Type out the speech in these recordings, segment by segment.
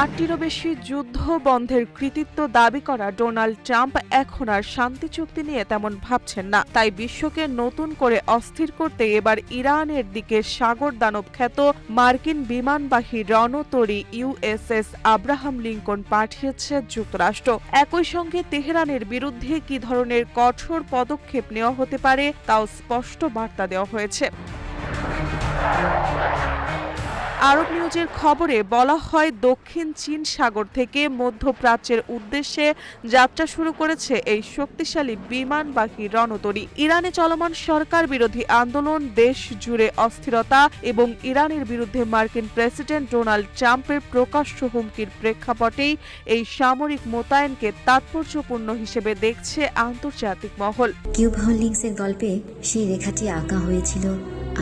৮টিরও বেশি যুদ্ধ বন্ধের কৃতিত্ব দাবি করা ডোনাল্ড ট্রাম্প এখন আর শান্তি চুক্তি নিয়ে তেমন ভাবছেন না। তাই বিশ্বকে নতুন করে অস্থির করতে এবার ইরানের দিকে সাগর দানব খ্যাত মার্কিন বিমানবাহী রণতরী ইউএসএস আব্রাহাম লিঙ্কন পাঠিয়েছে যুক্তরাষ্ট্র। একই সঙ্গে তেহরানের বিরুদ্ধে কি ধরনের কঠোর পদক্ষেপ নেওয়া হতে পারে তাও স্পষ্ট বার্তা দেওয়া হয়েছে। আরব নিউজের খবরে বলা হয়, দক্ষিণ চীন সাগর থেকে মধ্যপ্রাচ্যের উদ্দেশ্যে যাত্রা শুরু করেছে এই শক্তিশালী বিমানবাহী রণতরী। ইরানে চলমান সরকার বিরোধী আন্দোলন, দেশ জুড়ে অস্থিরতা এবং ইরানের বিরুদ্ধে মার্কিন প্রেসিডেন্ট ডোনাল্ড ট্রাম্পের প্রকাশ্য হুমকির প্রেক্ষাপটেই এই সামরিক মোতায়েনকে তাৎপর্যপূর্ণ হিসেবে দেখছে আন্তর্জাতিক মহল। কিউব হোল্ডিংসের গল্পে সেই রেখাটি আঁকা হয়েছিল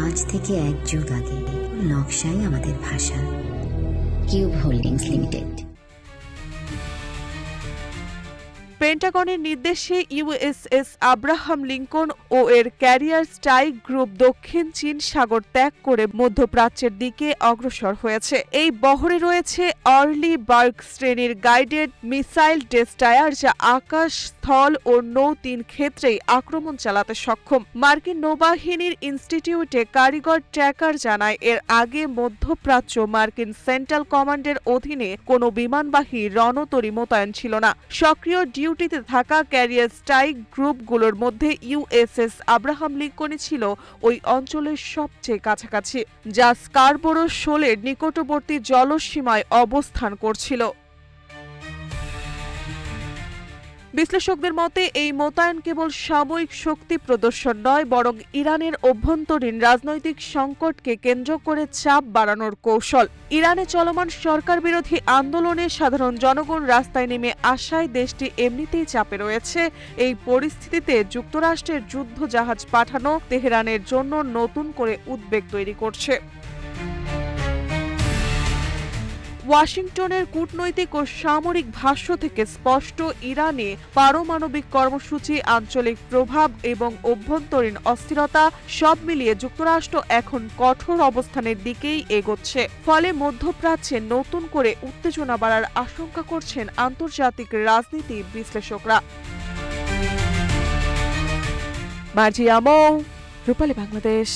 আজ থেকে ১ যুগ আগে। নকশাই আমাদের ভাষা। Cube holdings limited. পেন্টাগনের নির্দেশে ইউএসএস আব্রাহাম লিঙ্কন ও এর ক্যারিয়ার স্ট্রাইক গ্রুপ দক্ষিণ চীন সাগর ত্যাগ করে মধ্যপ্রাচ্যের দিকে অগ্রসর হয়েছে। এই বহরে রয়েছে অর্লি বার্গ শ্রেণীর গাইডেড মিসাইল ডেস্ট্রয়ার, যা আকাশ, স্থল ও নৌ ৩ ক্ষেত্রেই আক্রমণ চালাতে সক্ষম। মার্কিন নৌবাহিনীর ইনস্টিটিউটে কারিগর ট্র্যাকার জানায়, এর আগে মধ্যপ্রাচ্য মার্কিন সেন্ট্রাল কমান্ডের অধীনে কোনো বিমানবাহী রণতরী মোতায়েন ছিল না। সক্রিয় ডিউটিতে থাকা ক্যারিয়ার স্ট্রাইক গ্রুপগুলোর মধ্যে ইউএসএস আব্রাহাম লিঙ্কনই ছিল ওই অঞ্চলের সবচেয়ে কাছাকাছি, যা স্কারবোরো শোলের নিকটবর্তী জলসীমায় অবস্থান করছিল। বিশ্লেষকদের মতে এই মোতায়েন কেবল সাময়িক শক্তি প্রদর্শন নয়, বরং ইরানের অভ্যন্তরীণ রাজনৈতিক সংকটকে কেন্দ্র করে চাপ বাড়ানোর কৌশল। ইরানে চলমান সরকার বিরোধী আন্দোলনে সাধারণ জনগণ রাস্তায় নেমে আসায় দেশটি এমনিতেই চাপে রয়েছে। এই পরিস্থিতিতে যুক্তরাষ্ট্রের যুদ্ধ জাহাজ পাঠানো তেহরানের জন্য নতুন করে উদ্বেগ তৈরি করছে। ওয়াশিংটনের কূটনৈতিক ও সামরিক ভাষ্য থেকে স্পষ্ট, ইরানে পারমাণবিক কর্মসূচি, আঞ্চলিক প্রভাব এবং অভ্যন্তরীণ অস্থিরতা সব মিলিয়ে যুক্তরাষ্ট্র এখন কঠোর অবস্থানের দিকেই এগোচ্ছে। ফলে মধ্যপ্রাচ্যে নতুন করে উত্তেজনা বাড়ার আশঙ্কা করছেন আন্তর্জাতিক রাজনীতি বিশ্লেষকরা। মার্জিয়া মৌ, রূপালী বাংলাদেশ।